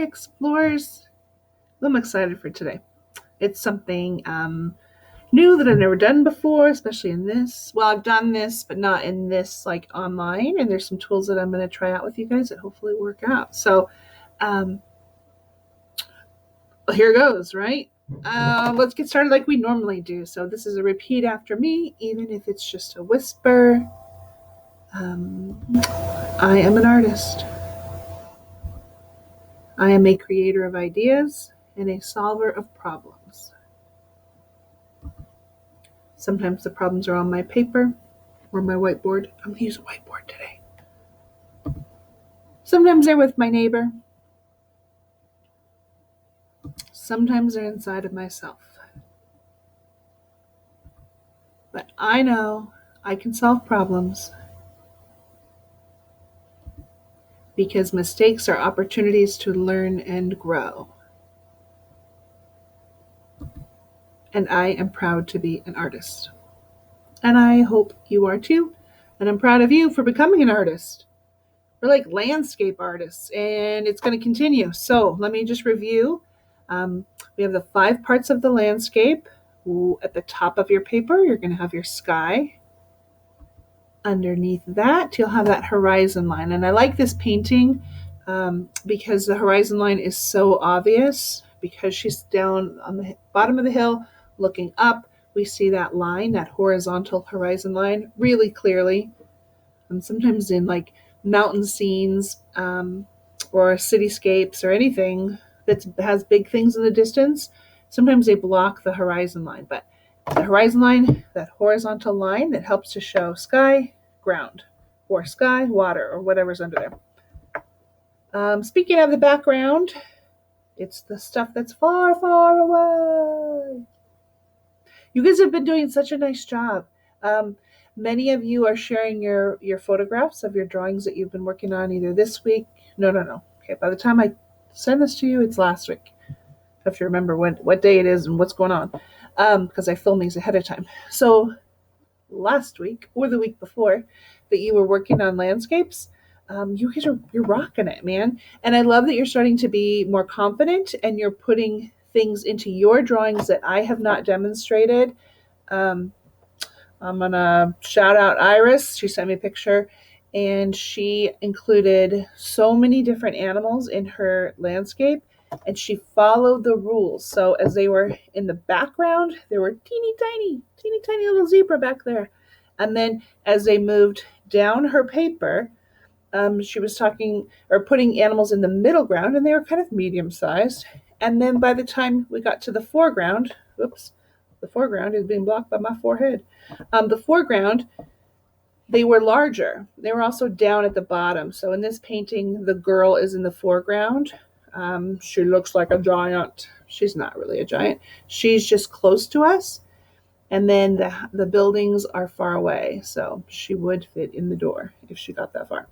Explorers. I'm excited for today. It's something new that I've never done before, especially in this. Well, I've done this, but not in this like online. And there's some tools that I'm going to try out with you guys that hopefully work out. So um, here goes, right? Let's get started like we normally do. So this is a repeat after me, even if it's just a whisper. I am an artist. I am a creator of ideas and a solver of problems. Sometimes the problems are on my paper or my whiteboard. I'm going to use a whiteboard today. Sometimes they're with my neighbor. Sometimes they're inside of myself. But I know I can solve problems because mistakes are opportunities to learn and grow. And I am proud to be an artist. And I hope you are too. And I'm proud of you for becoming an artist. We're like landscape artists, and it's going to continue. So let me just review. We have the 5 parts of the landscape. At the top of your paper, you're going to have your sky. Underneath that, you'll have that horizon line. And I like this painting because the horizon line is so obvious because she's down on the bottom of the hill looking up. We see that line, that horizontal horizon line, really clearly. And sometimes in like mountain scenes or cityscapes or anything that has big things in the distance, sometimes they block the horizon line. But the horizon line, that horizontal line that helps to show sky, ground, or sky, water, or whatever's under there. Speaking of the background, it's the stuff that's far, far away. You guys have been doing such a nice job. Many of you are sharing your photographs of your drawings that you've been working on either this week. No. Okay, by the time I send this to you, it's last week. I have to remember what day it is and what's going on because I film these ahead of time. So last week or the week before that you were working on landscapes, you guys you're rocking it, man. And I love that you're starting to be more confident and you're putting things into your drawings that I have not demonstrated. I'm going to shout out Iris. She sent me a picture and she included so many different animals in her landscape and she followed the rules. So as they were in the background, there were teeny tiny little zebra back there. And then as they moved down her paper, she was talking or putting animals in the middle ground and they were kind of medium sized. And then by the time we got to the foreground, the foreground is being blocked by my forehead. The foreground, they were larger. They were also down at the bottom. So in this painting, the girl is in the foreground. She looks like a giant. She's not really a giant. She's just close to us. And then the buildings are far away. So she would fit in the door if she got that far.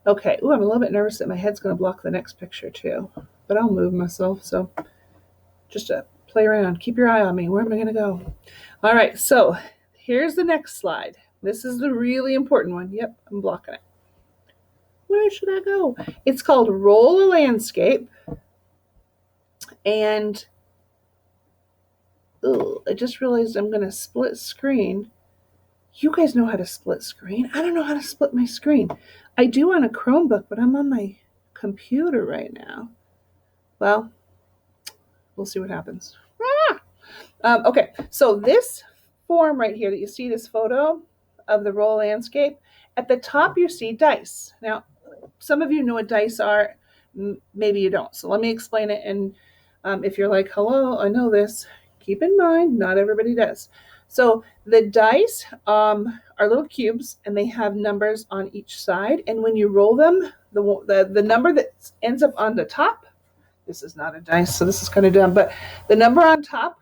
Okay. Ooh, I'm a little bit nervous that my head's going to block the next picture too. But I'll move myself. So just play around. Keep your eye on me. Where am I going to go? All right. So here's the next slide. This is the really important one. Yep, I'm blocking it. Where should I go? It's called Roll a Landscape. And I just realized I'm going to split screen. You guys know how to split screen. I don't know how to split my screen. I do on a Chromebook, but I'm on my computer right now. Well, we'll see what happens. Okay, so this form right here that you see, this photo of the roll landscape, at the top you see dice. Now, some of you know what dice are, maybe you don't. So let me explain it. And if you're like, hello, I know this, keep in mind, not everybody does. So the dice are little cubes and they have numbers on each side. And when you roll them, the number that ends up on the top, this is not a dice, so this is kind of dumb, but the number on top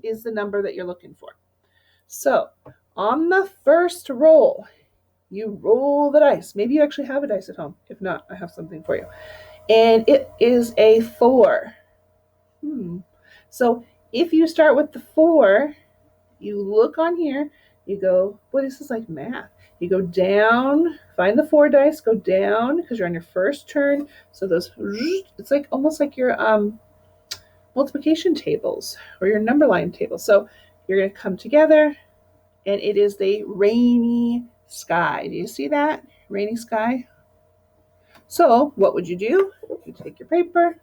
is the number that you're looking for. So on the first roll, you roll the dice. Maybe you actually have a dice at home. If not, I have something for you. And it is a 4. So if you start with the 4, you look on here, you go, boy, this is like math. You go down, find the 4 dice, go down because you're on your first turn. So those, it's like almost like your multiplication tables or your number line table. So you're going to come together, and it is the rainy sky. Do you see that? Rainy sky. So what would you do? You take your paper,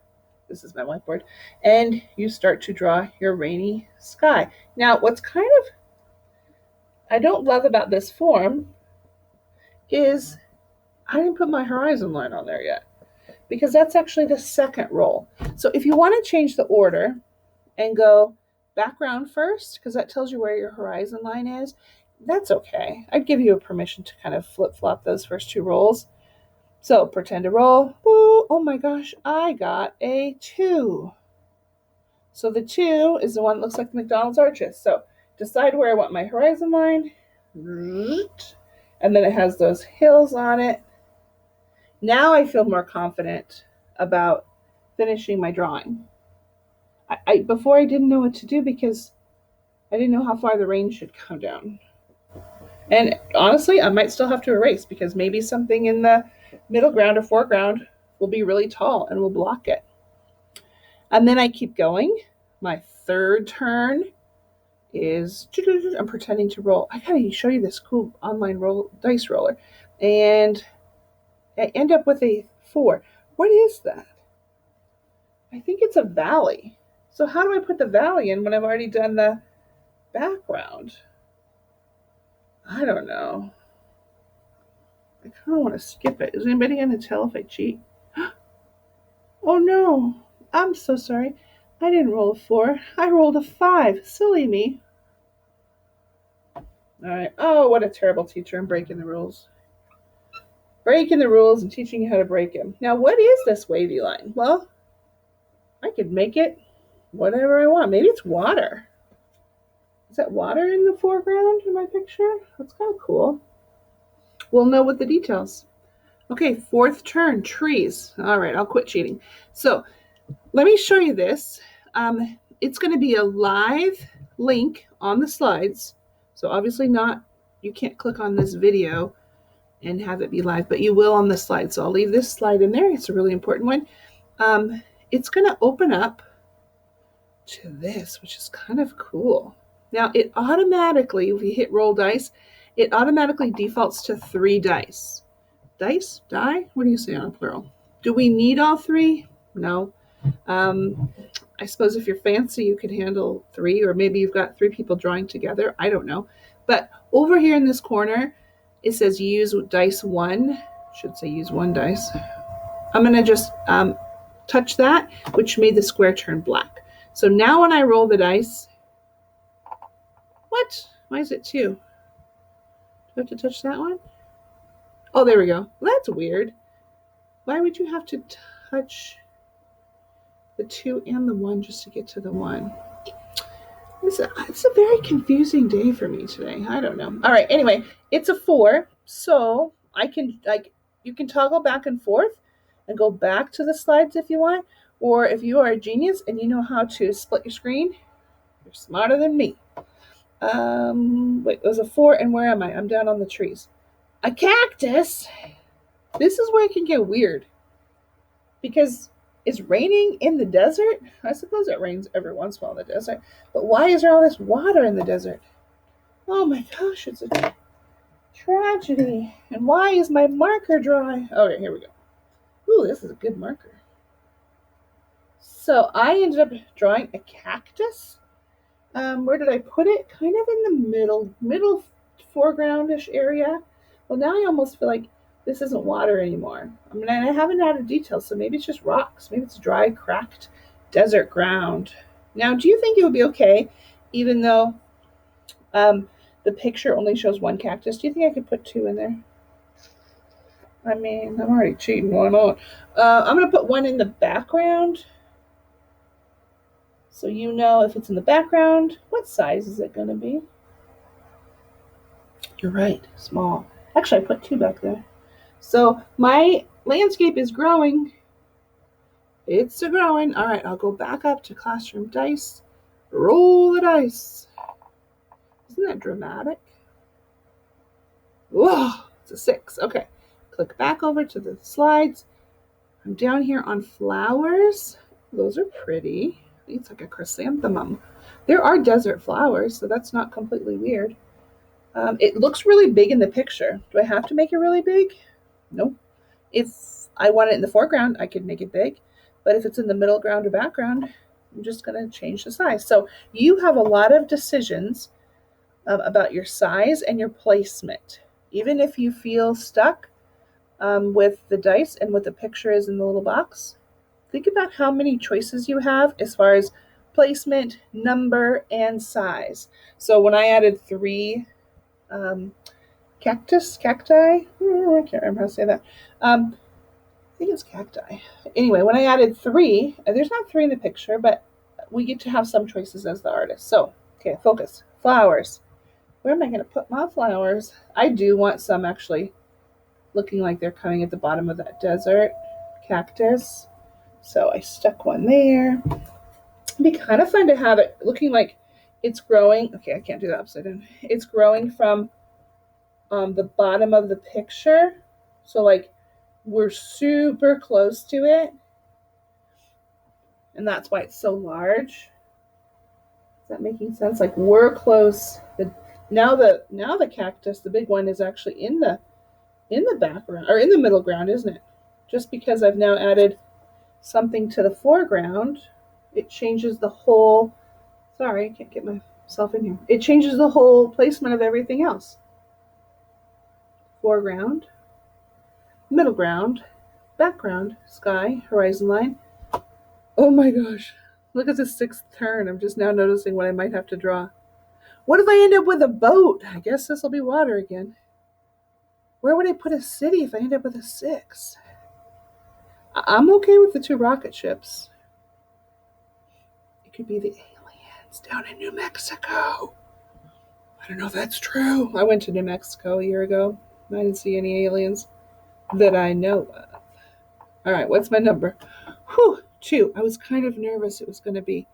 this is my whiteboard, and you start to draw your rainy sky. Now, what's kind of I don't love about this form is I didn't put my horizon line on there yet because that's actually the second roll. So if you want to change the order and go background first, because that tells you where your horizon line is, that's okay. I'd give you a permission to kind of flip-flop those first 2 rolls. So pretend to roll. Ooh, oh my gosh, I got a 2. So the 2 is the one that looks like the McDonald's arches. So decide where I want my horizon line. And then it has those hills on it. Now I feel more confident about finishing my drawing. Before I didn't know what to do because I didn't know how far the rain should come down. And honestly, I might still have to erase because maybe something in the middle ground or foreground will be really tall and will block it. And then I keep going. My third turn is, I'm pretending to roll. I gotta show you this cool online dice roller. And I end up with a 4. What is that? I think it's a valley. So how do I put the valley in when I've already done the background? I don't know. I kind of want to skip it. Is anybody going to tell if I cheat? Oh no. I'm so sorry. I didn't roll a 4. I rolled a 5. Silly me. All right. Oh, what a terrible teacher. I'm breaking the rules. Breaking the rules and teaching you how to break them. Now, what is this wavy line? Well, I could make it whatever I want. Maybe it's water. Is that water in the foreground in my picture? That's kind of cool. We'll know with the details. Okay, 4th turn, trees. All right, I'll quit cheating. So let me show you this. It's going to be a live link on the slides. So obviously you can't click on this video and have it be live, but you will on the slide. So I'll leave this slide in there. It's a really important one. It's going to open up to this, which is kind of cool. Now it automatically, if you hit roll dice, it automatically defaults to 3 dice. Dice? Die? What do you say on a plural? Do we need all 3? No. I suppose if you're fancy, you could handle 3, or maybe you've got 3 people drawing together. I don't know. But over here in this corner, it says use dice 1. Should say use 1 dice. I'm going to just touch that, which made the square turn black. So now when I roll the dice, what? Why is it 2? Do I have to touch that one? Oh, there we go. Well, that's weird. Why would you have to touch the 2 and the 1 just to get to the 1? It's a very confusing day for me today. I don't know. All right. Anyway, it's a 4, so you can toggle back and forth and go back to the slides if you want, or if you are a genius and you know how to split your screen, you're smarter than me. Wait, there's a 4, and where am I? I'm down on the trees. A cactus? This is where it can get weird. Because it's raining in the desert? I suppose it rains every once in a while in the desert. But why is there all this water in the desert? Oh my gosh, it's a tragedy. And why is my marker dry? Okay, here we go. Ooh, this is a good marker. So I ended up drawing a cactus. Where did I put it? Kind of in the middle foregroundish area. Well, now I almost feel like this isn't water anymore. I mean, I haven't added details, so maybe it's just rocks. Maybe it's dry, cracked desert ground. Now, do you think it would be okay, even though the picture only shows 1 cactus? Do you think I could put 2 in there? I mean, I'm already cheating. Why not? I'm going to put 1 in the background. So you know if it's in the background, what size is it going to be? You're right, small. Actually, I put 2 back there. So my landscape is growing. It's a growing. All right, I'll go back up to classroom dice. Roll the dice. Isn't that dramatic? Whoa, it's a 6. Okay, click back over to the slides. I'm down here on flowers. Those are pretty. It's like a chrysanthemum. There are desert flowers, so that's not completely weird. It looks really big in the picture. Do I have to make it really big? Nope. If I want it in the foreground, I could make it big. But if it's in the middle ground or background, I'm just going to change the size. So you have a lot of decisions about your size and your placement. Even if you feel stuck with the dice and what the picture is in the little box, think about how many choices you have as far as placement, number, and size. So when I added 3 cacti, I can't remember how to say that. I think it's cacti. Anyway, when I added 3, there's not 3 in the picture, but we get to have some choices as the artist. So, okay, focus. Flowers. Where am I going to put my flowers? I do want some actually looking like they're coming at the bottom of that desert cactus. So I stuck one there. It'd be kind of fun to have it looking like it's growing. Okay, I can't do that upside down. It's growing from the bottom of the picture. So like we're super close to it. And that's why it's so large. Is that making sense? Like we're close. Now the cactus, the big one, is actually in the background or in the middle ground, isn't it? Just because I've now added something to the foreground, it changes the whole. Sorry, I can't get myself in here. It changes the whole placement of everything else. Foreground, middle ground, background, sky, horizon line. Oh my gosh. Look at the 6th turn. I'm just now noticing what I might have to draw. What if I end up with a boat? I guess this will be water again. Where would I put a city if I end up with a 6? I'm okay with the 2 rocket ships. It could be the aliens down in New Mexico. I don't know if that's true. I went to New Mexico a year ago. I didn't see any aliens that I know of. All right, what's my number? 2. I was kind of nervous it was going to be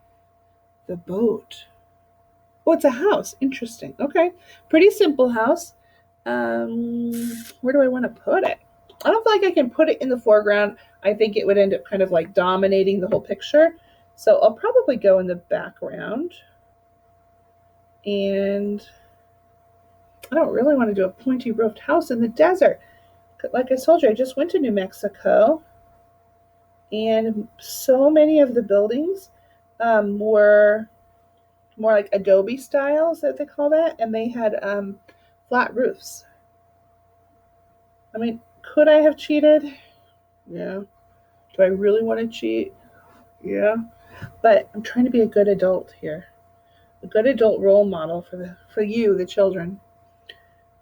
the boat. Oh, it's a house. Interesting. Okay. Pretty simple house. Where do I want to put it? I don't feel like I can put it in the foreground. I think it would end up kind of like dominating the whole picture. So I'll probably go in the background. And I don't really want to do a pointy roofed house in the desert. Like I told you, I just went to New Mexico. And so many of the buildings were more like adobe styles, that they call that, and they had flat roofs. I mean, could I have cheated? Yeah. Do I really want to cheat? Yeah. But I'm trying to be a good adult here, a good adult role model for you, the children.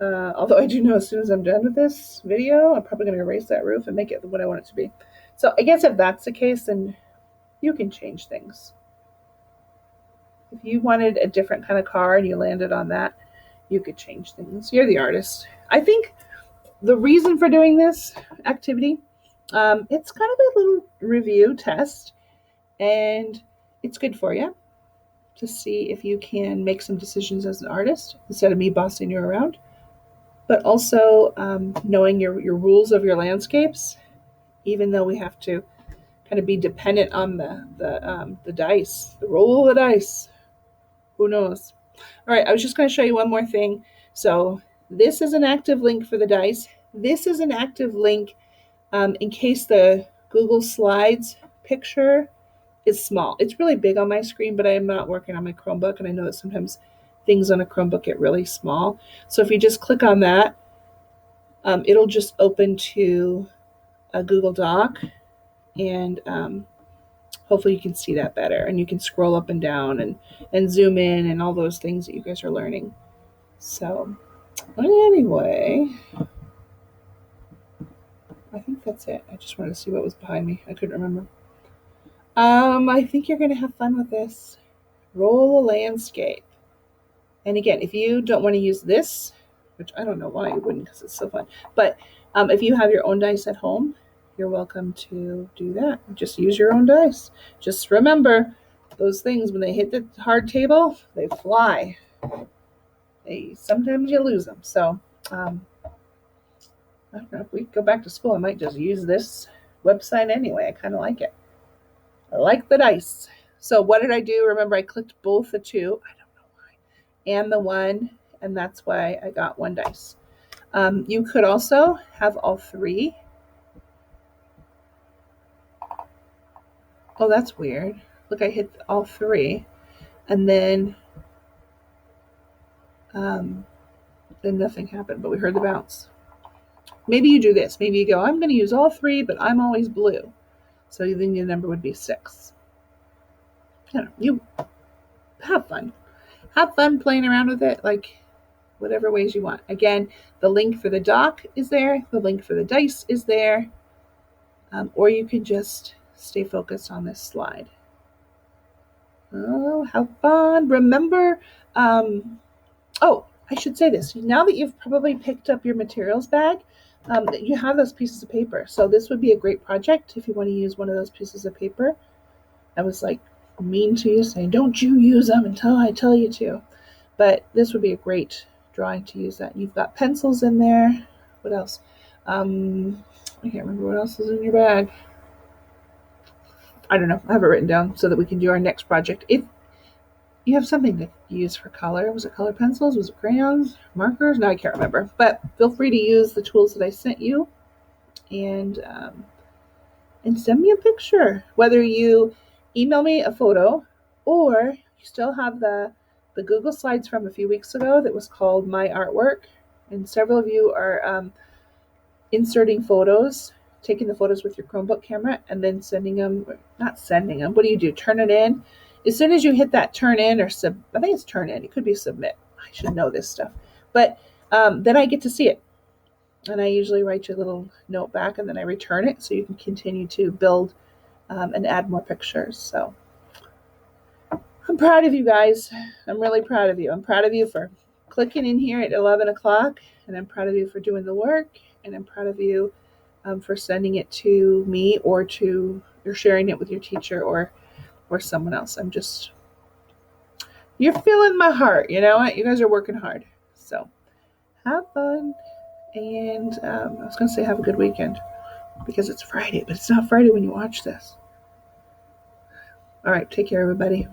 Although I do know as soon as I'm done with this video, I'm probably going to erase that roof and make it what I want it to be. So I guess if that's the case, then you can change things. If you wanted a different kind of car and you landed on that, you could change things. You're the artist. I think the reason for doing this activity, it's kind of a little review test, and it's good for you to see if you can make some decisions as an artist instead of me bossing you around. But also knowing your rules of your landscapes, even though we have to kind of be dependent on the dice, the roll of the dice. Who knows? All right, I was just going to show you one more thing. So this is an active link for the dice. This is an active link in case the Google Slides picture is small. It's really big on my screen, but I am not working on my Chromebook, and I know that sometimes things on a Chromebook get really small. So if you just click on that, it'll just open to a Google Doc, and hopefully you can see that better, and you can scroll up and down and zoom in and all those things that you guys are learning. So anyway, I think that's it. I just wanted to see what was behind me. I couldn't remember. I think you're going to have fun with this. Roll a landscape. And again, if you don't want to use this, which I don't know why you wouldn't because it's so fun, but if you have your own dice at home, you're welcome to do that. Just use your own dice. Just remember, those things, when they hit the hard table, they fly. Sometimes you lose them. So I don't know, if we go back to school, I might just use this website anyway. I kind of like it. I like the dice. So what did I do? Remember, I clicked both the two, I don't know why, and the one, and that's why I got one dice. You could also have all three. Oh, that's weird. Look, I hit all three, and um, then nothing happened, but we heard the bounce. Maybe you do this. Maybe you go, I'm going to use all three, but I'm always blue. So then your number would be 6. I don't know. You have fun. Have fun playing around with it, like whatever ways you want. Again, the link for the doc is there. The link for the dice is there. Or you can just stay focused on this slide. Oh, have fun. Remember, oh, I should say this. Now that you've probably picked up your materials bag, you have those pieces of paper. So this would be a great project if you want to use one of those pieces of paper. I was like mean to you, saying, don't you use them until I tell you to. But this would be a great drawing to use that. You've got pencils in there. What else? I can't remember what else is in your bag. I don't know. I have it written down so that we can do our next project. If you have something to use for color, was it color pencils? Was it crayons? Markers? No, I can't remember. But feel free to use the tools that I sent you and send me a picture. Whether you email me a photo or you still have the Google Slides from a few weeks ago that was called My Artwork, and several of you are inserting photos, taking the photos with your Chromebook camera, and then sending them. Not sending them. What do? Turn it in. As soon as you hit that turn in or I think it's turn in. It could be submit. I should know this stuff, but then I get to see it, and I usually write you a little note back, and then I return it so you can continue to build and add more pictures. So I'm proud of you guys. I'm really proud of you. I'm proud of you for clicking in here at 11 o'clock, and I'm proud of you for doing the work, and I'm proud of you for sending it to me or sharing it with your teacher or someone else. You're feeling my heart. You know what? You guys are working hard. So have fun. And I was going to say have a good weekend because it's Friday, but it's not Friday when you watch this. All right. Take care, everybody.